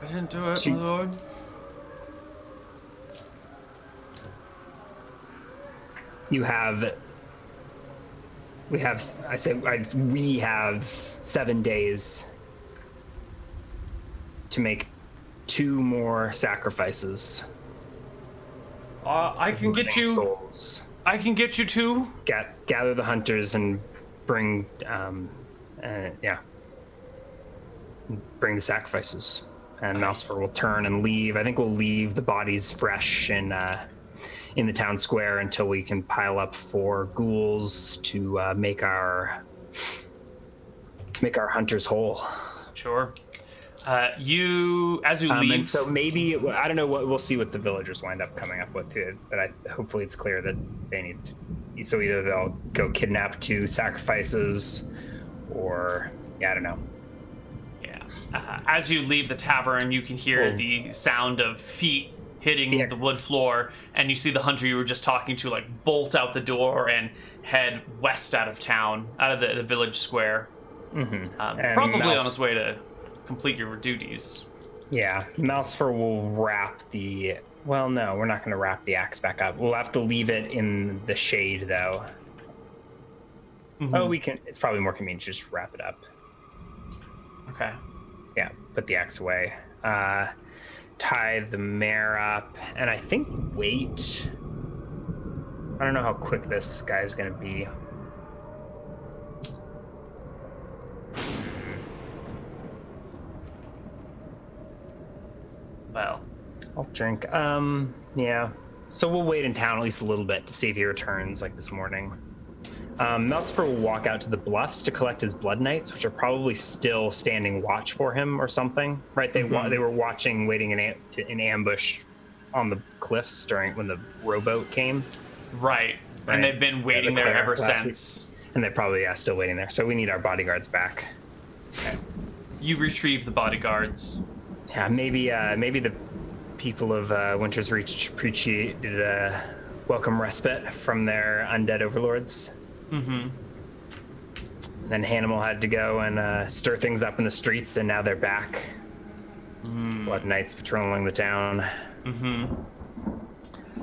I didn't do it, my lord. We have 7 days to make 2 more sacrifices. I can get you. Souls. I can get you 2. Gather the hunters and bring, bring the sacrifices. And Malcifer will turn and leave. I think we'll leave the bodies fresh in the town square until we can pile up 4 ghouls to make our hunters whole. Sure. As you leave, and so maybe I don't know what we'll see what the villagers wind up coming up with. But hopefully it's clear that they need. So either they'll go kidnap 2 sacrifices, or I don't know. Yeah. As you leave the tavern, you can hear the sound of feet hitting the wood floor, and you see the hunter you were just talking to like bolt out the door and head west out of town, out of the village square. Probably on his way to complete your duties. Yeah, Malcifer will wrap the... Well, no, we're not going to wrap the axe back up. We'll have to leave it in the shade, though. Oh, we can... It's probably more convenient to just wrap it up. Okay. Yeah, put the axe away. Tie the mare up, and I think wait. I don't know how quick this guy's going to be. Well, I'll drink. Yeah. So we'll wait in town at least a little bit to see if he returns, like this morning. Malcifer will walk out to the bluffs to collect his blood knights, which are probably still standing watch for him or something, right? They were watching, waiting in ambush on the cliffs when the rowboat came. Right. And they've been waiting there ever since. And they're probably still waiting there. So we need our bodyguards back. Okay. You retrieve the bodyguards. Yeah, maybe the people of Winter's Reach appreciated a welcome respite from their undead overlords. Then Hannibal had to go and stir things up in the streets, and now they're back. Blood Knights patrolling the town.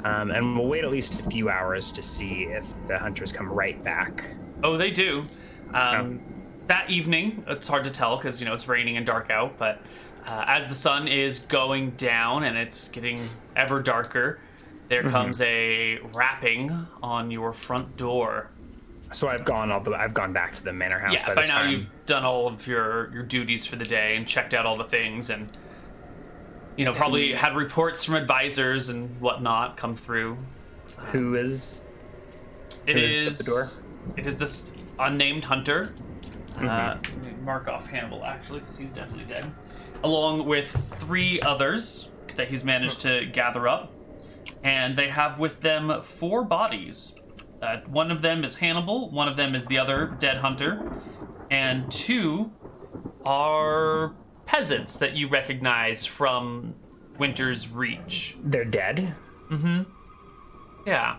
And we'll wait at least a few hours to see if the hunters come right back. Oh, they do. That evening, it's hard to tell because, it's raining and dark out, but as the sun is going down and it's getting ever darker, there comes a rapping on your front door. So I've gone back to the manor house. Yeah, by now you've done all of your duties for the day and checked out all the things, and probably had reports from advisors and whatnot come through. Who is at the door? It is this unnamed hunter. mark off Hannibal, actually, because he's definitely dead. Along with 3 others that he's managed to gather up. And they have with them 4 bodies. One of them is Hannibal, one of them is the other dead hunter, and 2 are peasants that you recognize from Winter's Reach. They're dead? Mm-hmm. Yeah.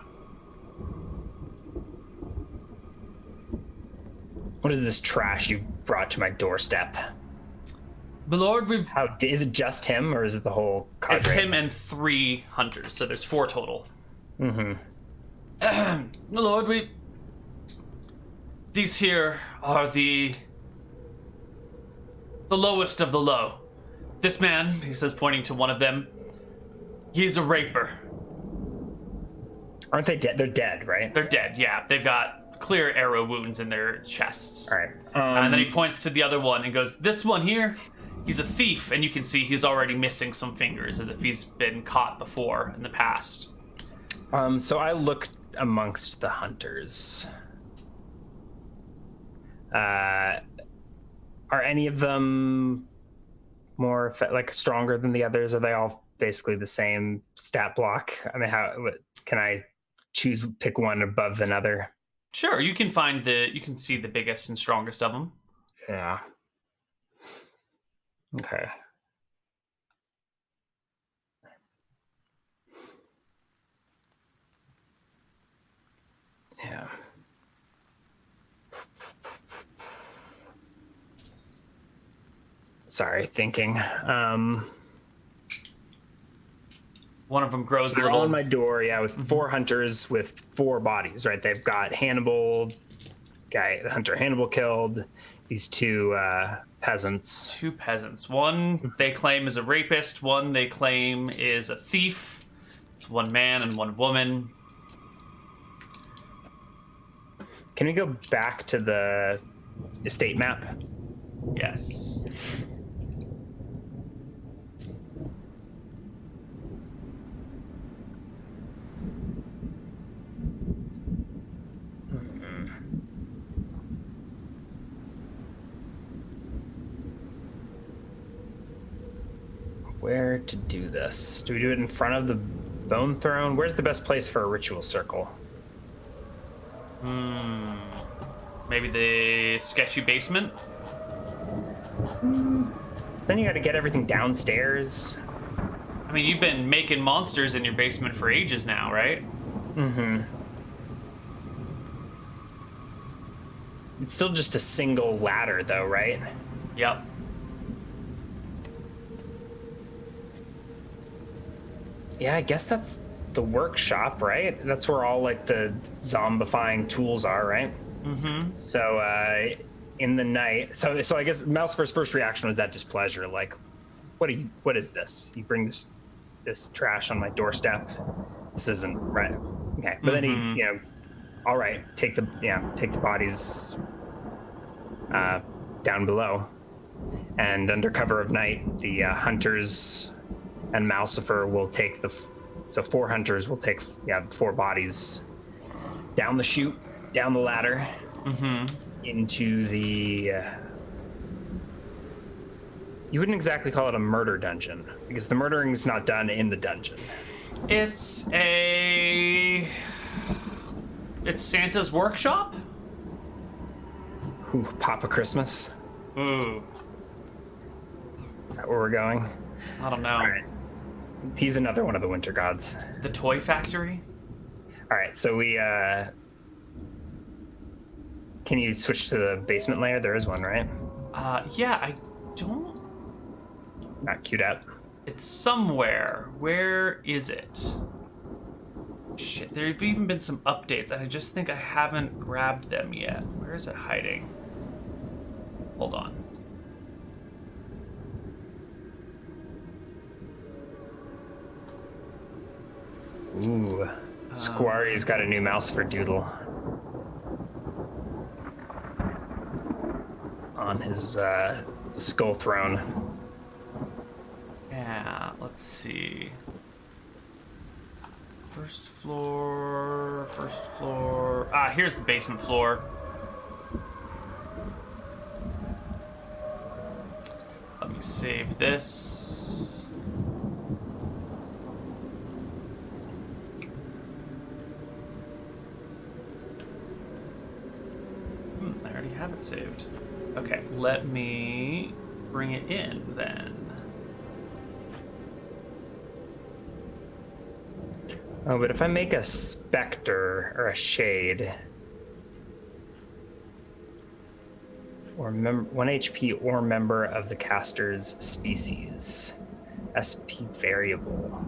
What is this trash you brought to my doorstep? Milord, Is it just him, or is it the whole cadre? It's him and 3 hunters, so there's 4 total. Mm-hmm. Milord, these here are the lowest of the low. This man, he says, pointing to one of them, he's a raper. Aren't they dead? They're dead, right? They're dead, yeah. They've got clear arrow wounds in their chests. All right. And then he points to the other one and goes, this one here, he's a thief, and you can see he's already missing some fingers, as if he's been caught before in the past. So I look amongst the hunters. Are any of them more stronger than the others? Are they all basically the same stat block? I mean, can I pick one above another? Sure, you can see the biggest and strongest of them. Yeah. Okay. Yeah. Sorry, thinking. One of them grows a They're little. on my door, yeah, with 4 hunters with 4 bodies, right? They've got Hannibal, the hunter Hannibal killed, these 2 peasants. 2 peasants. One they claim is a rapist, one they claim is a thief. It's 1 man and 1 woman. Can we go back to the estate map? Yes. Where to do this? Do we do it in front of the bone throne? Where's the best place for a ritual circle? Maybe the sketchy basement? Then you gotta get everything downstairs. I mean, you've been making monsters in your basement for ages now, right? Mm-hmm. It's still just a single ladder, though, right? Yep. Yeah, I guess that's the workshop, right? That's where all, the zombifying tools are, right? Mm-hmm. So, in the night... So I guess Malcifer's first reaction was that displeasure. Like, what is this? You bring this trash on my doorstep? This isn't right. Okay. But then he, all right, take the bodies down below. And under cover of night, the hunters and Malcifer will take 4 hunters will take 4 bodies down the chute, down the ladder, into the you wouldn't exactly call it a murder dungeon, because the murdering is not done in the dungeon. It's Santa's workshop? Ooh, Papa Christmas. Ooh. Is that where we're going? I don't know. All right. He's another one of the winter gods. The toy factory? All right, so we can you switch to the basement layer? There is one, right? Yeah, I don't... Not queued up. It's somewhere. Where is it? Shit, there have even been some updates, and I just think I haven't grabbed them yet. Where is it hiding? Hold on. Ooh, Squarry's got a new mouse for Doodle on his skull throne. Yeah, let's see. First floor. Ah, here's the basement floor. save this. I already have it saved. Okay, let me bring it in then. Oh, but if I make a specter or a shade, or 1 HP or member of the caster's species, SP variable.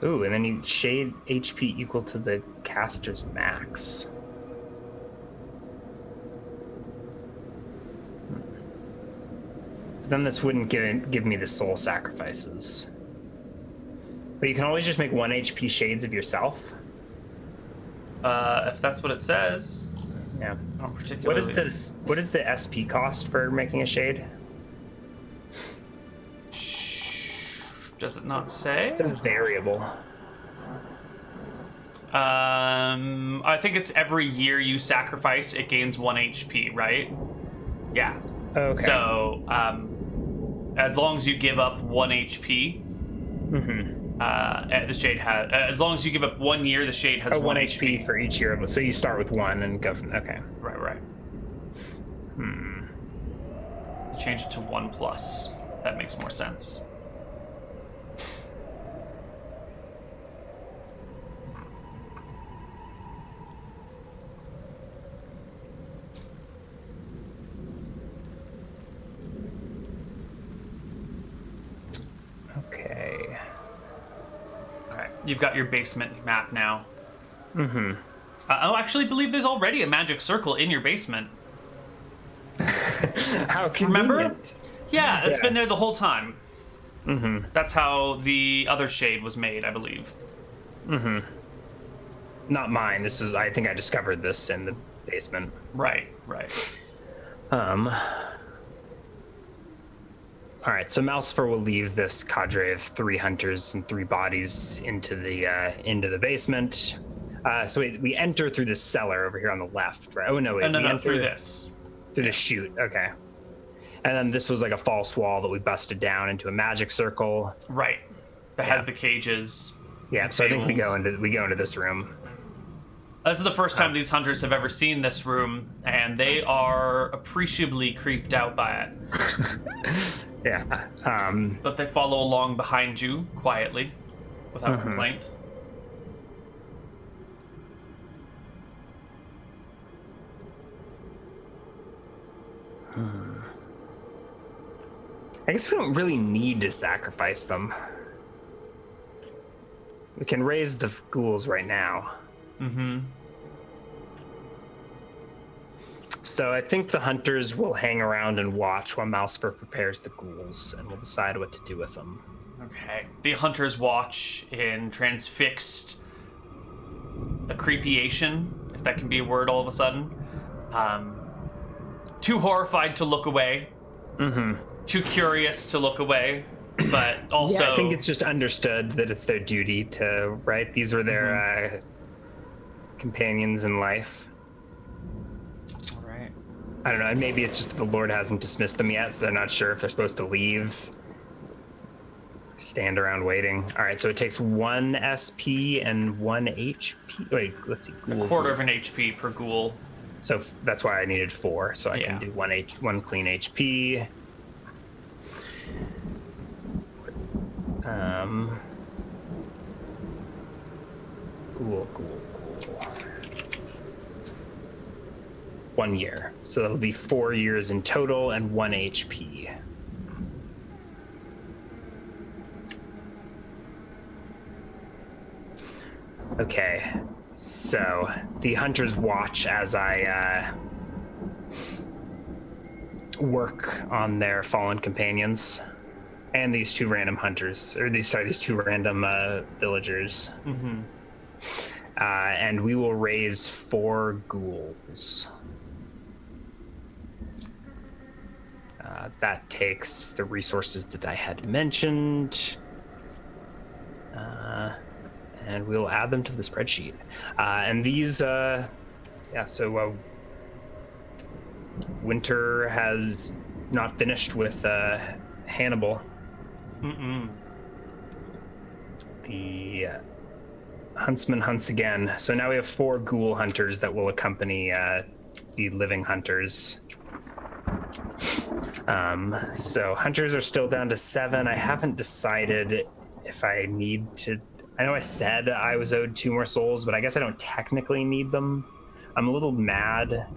Ooh, and then you shade HP equal to the caster's max. Then this wouldn't give me the soul sacrifices. But you can always just make 1 HP shades of yourself. If that's what it says. Yeah. Not particularly. What is the SP cost for making a shade? Does it not say? It says variable. I think it's every year you sacrifice, it gains 1 HP, right? Yeah. Okay. So, as long as you give up 1 HP, the shade has. As long as you give up 1 year, the shade has 1 HP for each year. So you start with 1 and go from. Okay. Right. Change it to 1+. That makes more sense. Okay. All right, you've got your basement map now. I actually believe there's already a magic circle in your basement. How convenient. Remember? Yeah, it's been there the whole time. That's how the other shade was made, I believe. Not mine. I think I discovered this in the basement. Right. All right, so Malsifer will leave this cadre of 3 hunters and 3 bodies into the basement. So we enter through this cellar over here on the left, right? Oh no, wait. No, through this. Through the chute. Okay. And then this was like a false wall that we busted down into a magic circle. Right. That has the cages. Yeah. So tables. I think we go into this room. This is the first time these hunters have ever seen this room, and they are appreciably creeped out by it. Yeah. But they follow along behind you quietly, without complaint. I guess we don't really need to sacrifice them. We can raise the ghouls right now. So I think the hunters will hang around and watch while Malsifer prepares the ghouls, and we'll decide what to do with them. Okay. The hunters watch in transfixed accrepiation, if that can be a word all of a sudden. Too horrified to look away. Too curious to look away, but also... Yeah, I think it's just understood that it's their duty to, right? These were their companions in life. All right. I don't know, maybe it's just that the Lord hasn't dismissed them yet, so they're not sure if they're supposed to leave. Stand around waiting. All right, so it takes 1 SP and 1 HP. Wait, let's see. A quarter of an HP per ghoul. So that's why I needed 4, so I can do 1 clean HP. Cool. 1 year. So that'll be 4 years in total and 1 HP. Okay, so the hunters watch as I work on their fallen companions and these 2 random hunters, or these 2 random villagers. And we will raise 4 ghouls. That takes the resources that I had mentioned. And we'll add them to the spreadsheet. And these Yeah, so Winter has not finished with Hannibal. The huntsman hunts again. So now we have 4 ghoul hunters that will accompany the living hunters. So hunters are still down to 7. I haven't decided if I need to. I know I said I was owed 2 more souls, but I guess I don't technically need them. I'm a little mad, a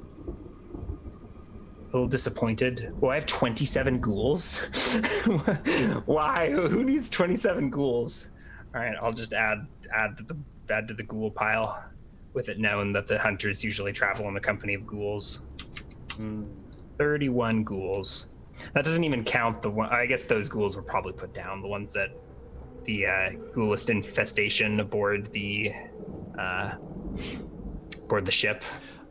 little disappointed. Well, I have 27 ghouls. Why? Who needs 27 ghouls? All right, I'll just add to the ghoul pile, with it known that the hunters usually travel in the company of ghouls. 31 ghouls. That doesn't even count the one. I guess those ghouls were probably put down. The ones that the ghoulist infestation aboard the ship.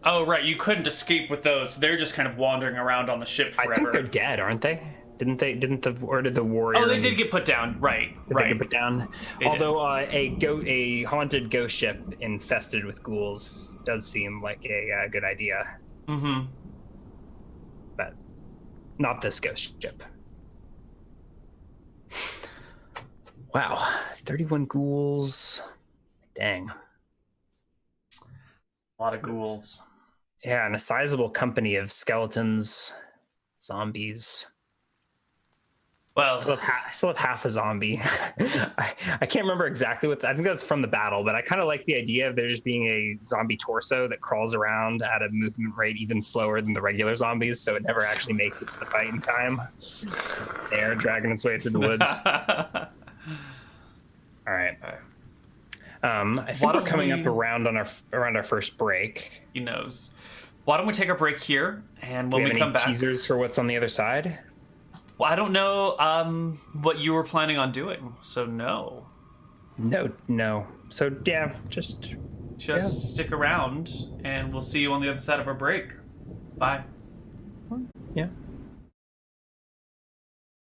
Oh, right. You couldn't escape with those. They're just kind of wandering around on the ship forever. I think they're dead, aren't they? Didn't the warrior? Oh, they did get put down. Right. Did they get put down? They Although a haunted ghost ship infested with ghouls does seem like a good idea. Mm-hmm. But not this ghost ship. Wow, 31 ghouls. Dang. A lot of ghouls. Yeah, and a sizable company of skeletons, zombies. Well, I still have half a zombie. I can't remember exactly what. I think that's from the battle, but I kind of like the idea of there just being a zombie torso that crawls around at a movement rate even slower than the regular zombies, so it never actually makes it to the fight in time. There, dragging its way through the woods. All right. I think we're coming up around our first break. He knows. Why don't we take a break here, and when we come back, teasers for what's on the other side? Well, I don't know what you were planning on doing, so no. No. So yeah, just stick around, and we'll see you on the other side of our break. Bye. Yeah.